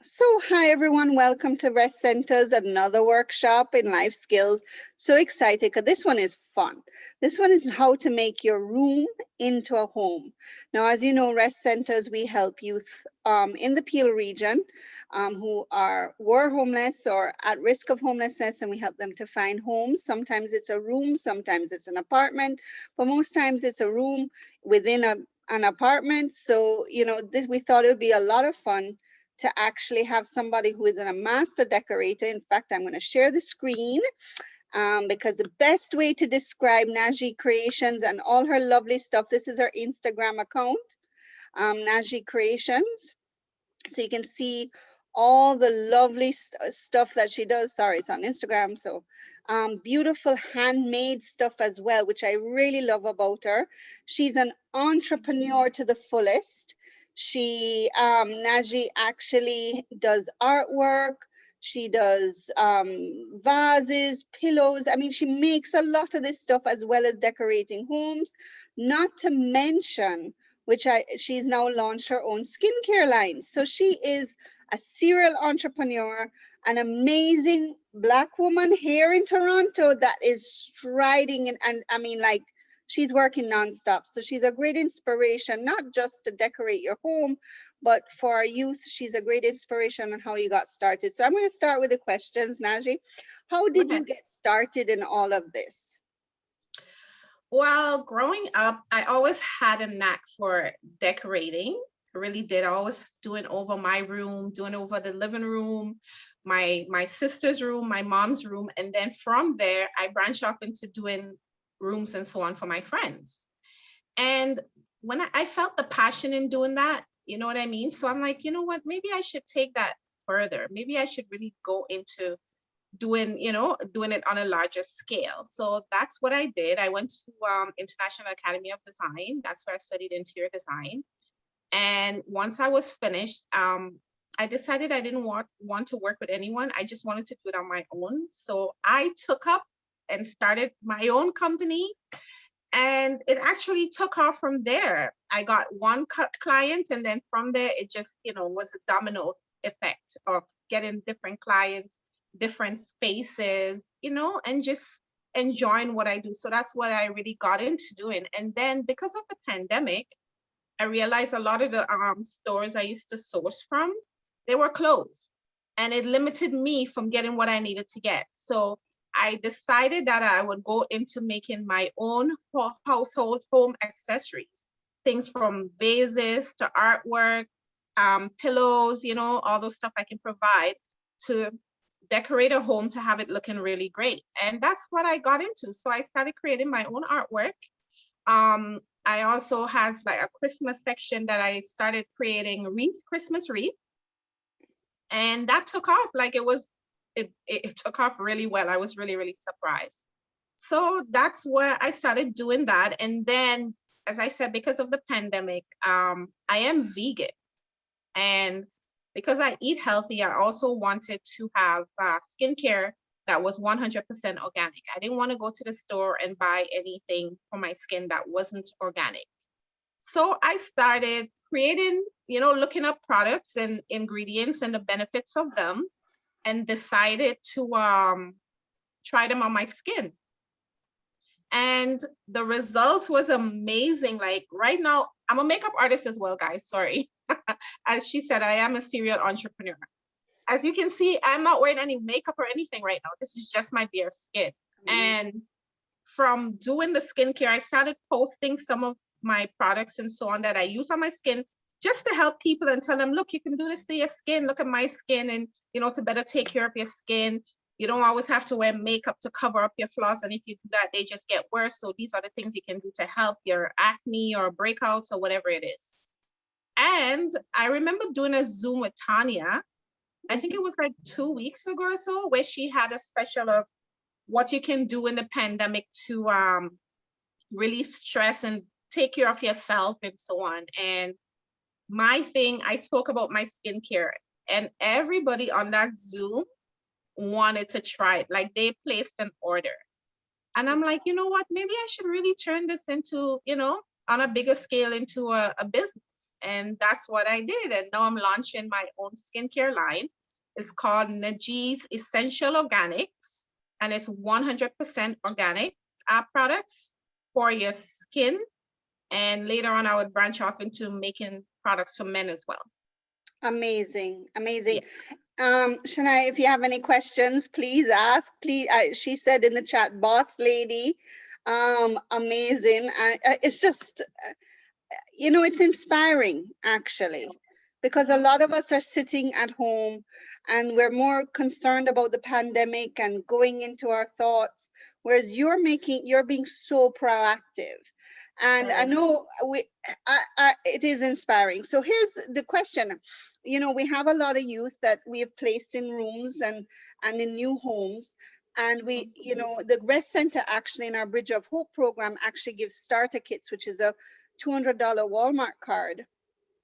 So, hi everyone, welcome to Rest Center's another workshop in life skills. So excited because this one is fun. This one is how to make your room into a home. Now, as you know, Rest Centers, we help youth in the Peel region who were homeless or at risk of homelessness, and we help them to find homes. Sometimes it's a room, sometimes it's an apartment, but most times it's a room within an apartment. So, we thought it would be a lot of fun to actually have somebody who is a master decorator. In fact, I'm going to share the screen because the best way to describe Najee Creations and all her lovely stuff, this is her Instagram account, Najee Creations. So you can see all the lovely stuff that she does. Sorry, it's on Instagram. So beautiful handmade stuff as well, which I really love about her. She's an entrepreneur to the fullest. Najee actually does artwork. She does vases, pillows. I mean, she makes a lot of this stuff as well as decorating homes, not to mention she's now launched her own skincare line. So she is a serial entrepreneur, an amazing Black woman here in Toronto that is striding and I mean, like, she's working nonstop. So she's a great inspiration, not just to decorate your home, but for our youth, she's a great inspiration on how you got started. So I'm going to start with the questions, Najee. How did you get started in all of this? Well, growing up, I always had a knack for decorating. I really did. I always doing over my room, doing over the living room, my sister's room, my mom's room, and then from there, I branched off into doing rooms and so on for my friends. And when I felt the passion in doing that, you know what I mean? So I'm like, you know what? Maybe I should take that further. Maybe I should really go into doing it on a larger scale. So that's what I did. I went to International Academy of Design. That's where I studied interior design. And once I was finished, I decided I didn't want to work with anyone. I just wanted to do it on my own. So I took up and started my own company. And it actually took off from there. I got one client, and then from there, it just, was a domino effect of getting different clients, different spaces, and just enjoying what I do. So that's what I really got into doing. And then because of the pandemic, I realized a lot of the stores I used to source from, they were closed, and it limited me from getting what I needed to get. So I decided that I would go into making my own household home accessories, things from vases to artwork, pillows, all those stuff I can provide to decorate a home to have it looking really great. And that's what I got into. So I started creating my own artwork. I also had like a Christmas section that I started creating Christmas wreaths. And that took off. Like it took off really well. I was really, really surprised. So that's where I started doing that. And then, as I said, because of the pandemic, I am vegan. And because I eat healthy, I also wanted to have skincare that was 100% organic. I didn't want to go to the store and buy anything for my skin that wasn't organic. So I started creating, looking up products and ingredients and the benefits of them, and decided to try them on my skin. And the results was amazing. Like right now, I'm a makeup artist as well, guys. Sorry. As she said, I am a serial entrepreneur. As you can see, I'm not wearing any makeup or anything right now. This is just my bare skin. And from doing the skincare, I started posting some of my products and so on that I use on my skin just to help people and tell them, look, you can do this to your skin. Look at my skin and, to better take care of your skin. You don't always have to wear makeup to cover up your flaws. And if you do that, they just get worse. So these are the things you can do to help your acne or breakouts or whatever it is. And I remember doing a Zoom with Tanya. I think it was like 2 weeks ago or so, where she had a special of what you can do in the pandemic to release stress and take care of yourself and so on. And my thing, I spoke about my skincare, and everybody on that Zoom wanted to try it. Like they placed an order. And I'm like, you know what? Maybe I should really turn this into, on a bigger scale into a business. And that's what I did. And now I'm launching my own skincare line. It's called Najees Essential Organics, and it's 100% organic products for your skin. And later on, I would branch off into making products for men as well. Amazing, amazing. Yeah. Shania, if you have any questions, please ask. Please, she said in the chat, boss lady. Amazing. It's just, it's inspiring actually, because a lot of us are sitting at home and we're more concerned about the pandemic and going into our thoughts, whereas you're being so proactive. And I Correct. know it is inspiring. So here's the question. We have a lot of youth that we have placed in rooms and in new homes. And the Rest Center actually in our Bridge of Hope program actually gives starter kits, which is a $200 Walmart card,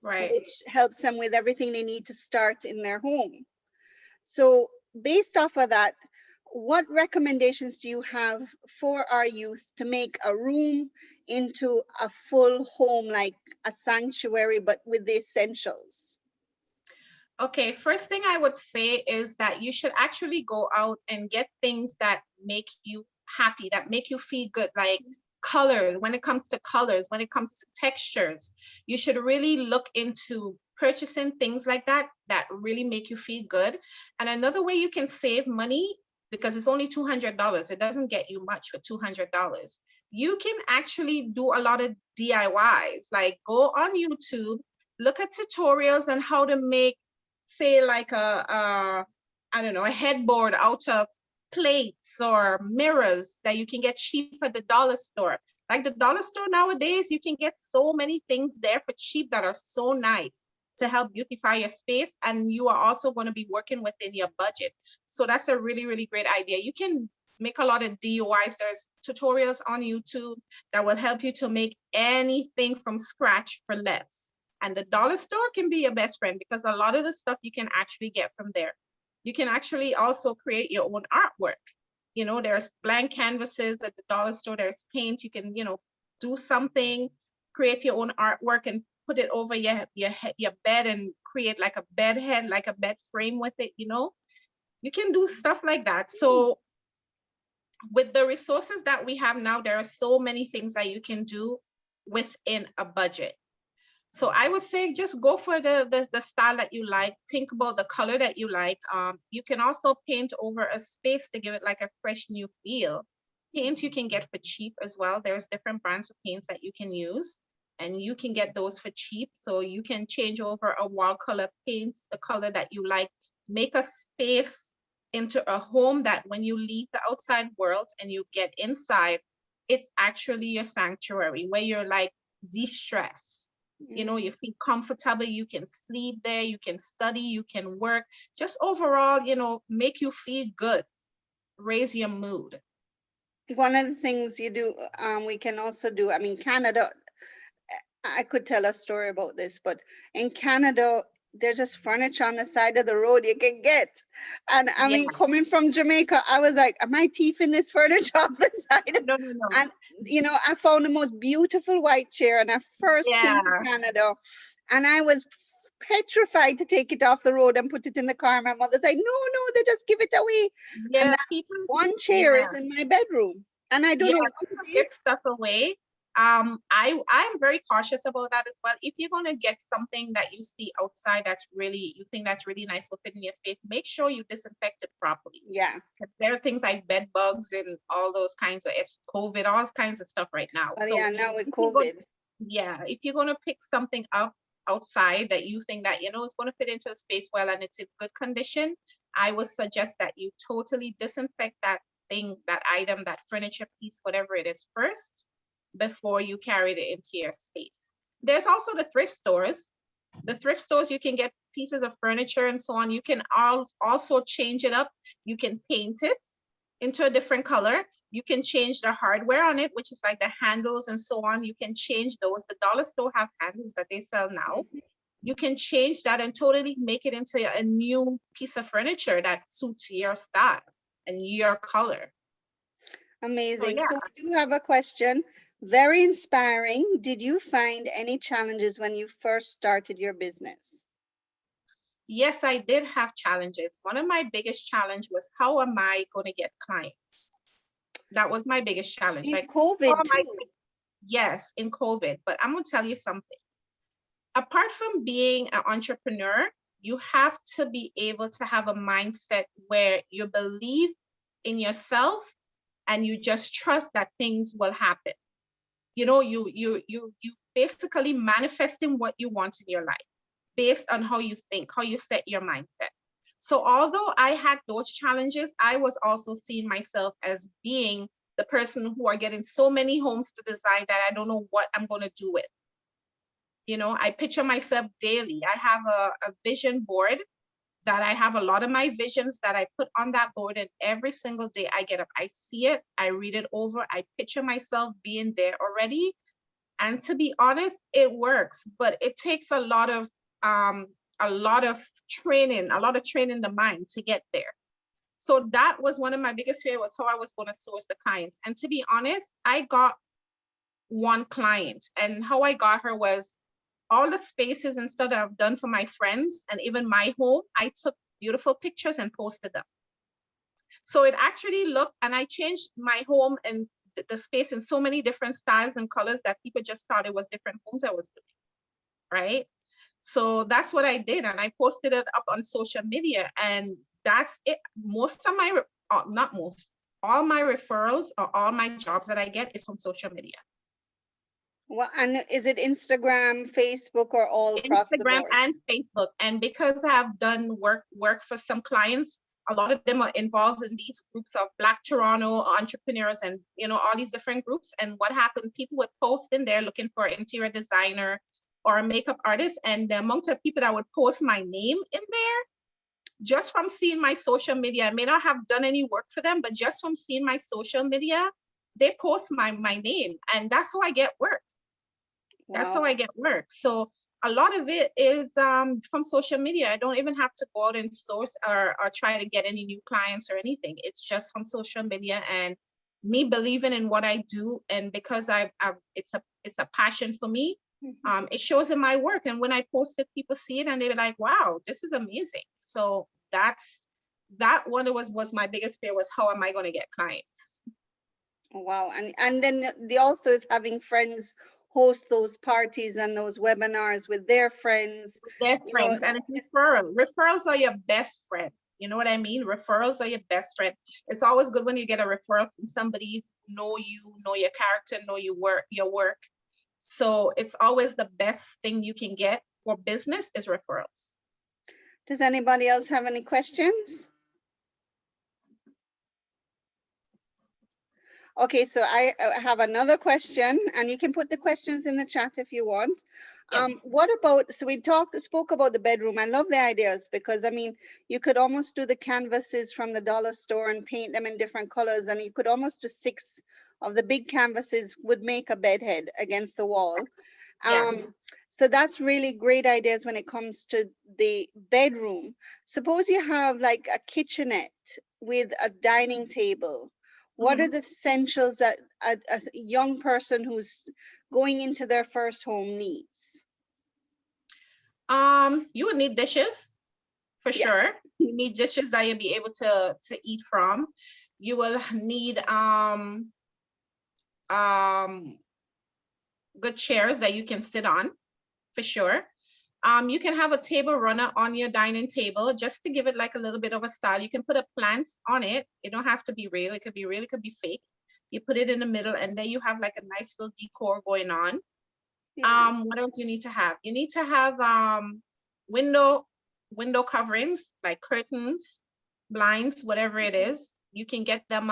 Right. which helps them with everything they need to start in their home. So, based off of that, what recommendations do you have for our youth to make a room into a full home, like a sanctuary, but with the essentials? Okay, first thing I would say is that you should actually go out and get things that make you happy, that make you feel good, like colors. When it comes to colors, when it comes to textures, you should really look into purchasing things like that that really make you feel good. And another way you can save money, because it's only $200, it doesn't get you much for $200. You can actually do a lot of DIYs, like go on YouTube, look at tutorials on how to make, say, like I don't know, a headboard out of plates or mirrors that you can get cheap at the dollar store. Like the dollar store nowadays, you can get so many things there for cheap that are so nice to help beautify your space. And you are also going to be working within your budget. So that's a really, really great idea. You can make a lot of DIYs. There's tutorials on YouTube that will help you to make anything from scratch for less. And the dollar store can be your best friend because a lot of the stuff you can actually get from there. You can actually also create your own artwork. There's blank canvases at the dollar store, there's paint. You can, do something, create your own artwork and put it over your bed and create like a bed head, like a bed frame with it. You can do stuff like that. So with the resources that we have now, there are so many things that you can do within a budget. So I would say just go for the style that you like. Think about the color that you like. You can also paint over a space to give it like a fresh new feel. Paint you can get for cheap as well. There's different brands of paints that you can use, and you can get those for cheap. So you can change over a wall color, paint the color that you like. Make a space into a home that when you leave the outside world and you get inside, it's actually your sanctuary where you're like de-stress. You feel comfortable, you can sleep there, you can study, you can work, just overall, make you feel good, raise your mood. One of the things you do, we can also do, Canada, I could tell a story about this, but in Canada, there's just furniture on the side of the road you can get. And Yeah, coming from Jamaica, I was like, am I thieving this furniture off the side? no, no, no. And, I found the most beautiful white chair. And I first came to Yeah, Canada and I was petrified to take it off the road and put it in the car. My mother said, no, they just give it away. And yeah, that people, one chair is yeah, in my bedroom. And I don't yeah, know what it people is. give stuff away. I'm very cautious about that as well. If you're gonna get something that you see outside you think that's really nice will fit in your space, make sure you disinfect it properly. Yeah. There are things like bed bugs and all those kinds of COVID, all kinds of stuff right now. Well, So yeah, now with if you go, COVID. yeah, if you're gonna pick something up outside that you think that it's gonna fit into the space well and it's in good condition, I would suggest that you totally disinfect that thing, that item, that furniture piece, whatever it is first, before you carry it into your space. There's also the thrift stores. The thrift stores, you can get pieces of furniture and so on. You can also change it up. You can paint it into a different color. You can change the hardware on it, which is like the handles and so on. You can change those. The dollar store have handles that they sell now. You can change that and totally make it into a new piece of furniture that suits your style and your color. So Amazing. yeah, So we do have a question. Very inspiring. Did you find any challenges when you first started your business? Yes, I did have challenges. One of my biggest challenge was how am I going to get clients? That was my biggest challenge. In Like, how COVID am I? too. Yes, in COVID. But I'm going to tell you something. Apart from being an entrepreneur, you have to be able to have a mindset where you believe in yourself and you just trust that things will happen. You know, you basically manifesting what you want in your life based on how you think, how you set your mindset. So although I had those challenges, I was also seeing myself as being the person who are getting so many homes to design that I don't know what I'm going to do with. You know, I picture myself daily. I have a vision board that I have a lot of my visions that I put on that board, and every single day I get up, I see it, I read it over, I picture myself being there already. And to be honest, it works, but it takes um a lot of training the mind to get there. So that was one of my biggest fear, was how I was going to source the clients. And to be honest, I got one client, and how I got her was all the spaces and stuff that I've done for my friends and even my home. I took beautiful pictures and posted them. So it actually looked, and I changed my home and the space in so many different styles and colors that people just thought it was different homes I was doing, right? So that's what I did. And I posted it up on social media, and that's it. Most of my, not most, all my referrals or all my jobs that I get is from social media. Well, and is it Instagram, Facebook, or all across the Instagram board? and Facebook. And because I've done work for some clients, a lot of them are involved in these groups of Black Toronto entrepreneurs and all these different groups. And what happened, people would post in there looking for an interior designer or a makeup artist. And the amount of people that would post my name in there, just from seeing my social media, I may not have done any work for them, but just from seeing my social media, they post my name. And that's how I get work. That's how Wow. I get work. So a lot of it is from social media. I don't even have to go out and source or try to get any new clients or anything. It's just from social media and me believing in what I do. And because it's a passion for me, Mhm. it shows in my work. And when I post it, people see it and they're like, wow, this is amazing. So that one was my biggest fear, was how am I going to get clients? Wow. And then they also is having friends host those parties and those webinars with their friends. Their You know, friends, and it's referral. Referrals are your best friend. You know what I mean? Referrals are your best friend. It's always good when you get a referral from somebody who know you, know your character, know your work. So it's always the best thing you can get for business is referrals. does anybody else have any questions? Okay, so I have another question, and you can put the questions in the chat if you want. Yes. What about, so we spoke about the bedroom. I love the ideas because I mean, you could almost do the canvases from the dollar store and paint them in different colors, and you could almost do 6 of the big canvases would make a bed head against the wall. Yes. So that's really great ideas when it comes to the bedroom. Suppose you have like a kitchenette with a dining table. What are Mhm. the essentials that a young person who's going into their first home needs? You would need dishes for Yeah. sure. You need dishes that you'll be able to eat from. You will need um good chairs that you can sit on for sure. You can have a table runner on your dining table just to give it like a little bit of a style. You can put a plant on it. It don't have to be real. It could be real. It could be fake. You put it in the middle, and then you have like a nice little decor going on. Yeah. What else you need to have? You need to have window window coverings like curtains, blinds, whatever it is. You can get them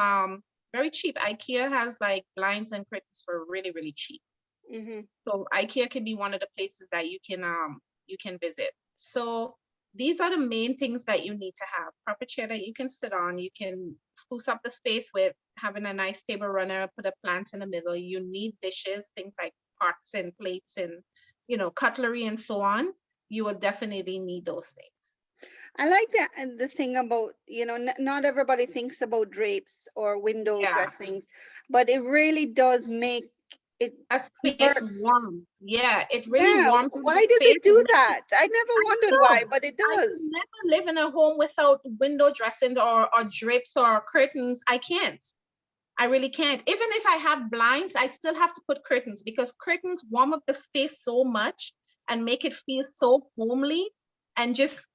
very cheap. IKEA has like blinds and curtains for really, really cheap. Hmm. So IKEA can be one of the places that you can visit. So these are the main things that you need to have. Proper chair that you can sit on. You can spruce up the space with having a nice table runner, put a plant in the middle. You need dishes, things like pots and plates and cutlery and so on. You will definitely need those things. I like that the thing about, not everybody thinks about drapes or window Yeah. dressings, but it really does make it a space converts. warm. Yeah, it really Yeah, warms up why the does space. it do that? I never I wondered don't why, know. but it I does. could never live in a home without window dressings or drapes or curtains. I can't. I really can't. Even if I have blinds, I still have to put curtains because curtains warm up the space so much and make it feel so homely and just,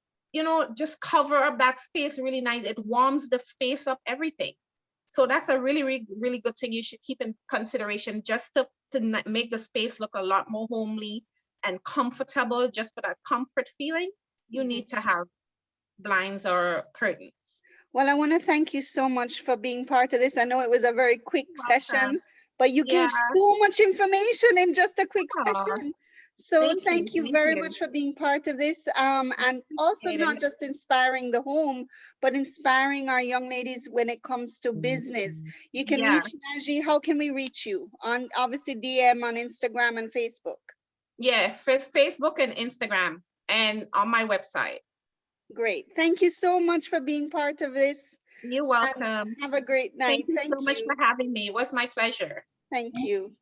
just cover up that space really nice. It warms the space up, everything. So that's a really, really, really good thing you should keep in consideration just to make the space look a lot more homely and comfortable, just for that comfort feeling. You Mhm. need to have blinds or curtains. Well, I want to thank you so much for being part of this. I know it was a very quick Welcome. session, but you Yeah. gave so much information in just a quick Oh, session. So thank you. thank you Thank very you. much for being part of this, I and also appreciate not it. just inspiring the home, but inspiring our young ladies when it comes to business. You can Yeah. reach Najee. How can we reach you? On obviously DM on Instagram and Facebook. Yeah. Facebook and Instagram and on my website. Great. Thank you so much for being part of this, You're and welcome. have a great Thank night. you so Thank much you. for having me. It was my pleasure. Thank you.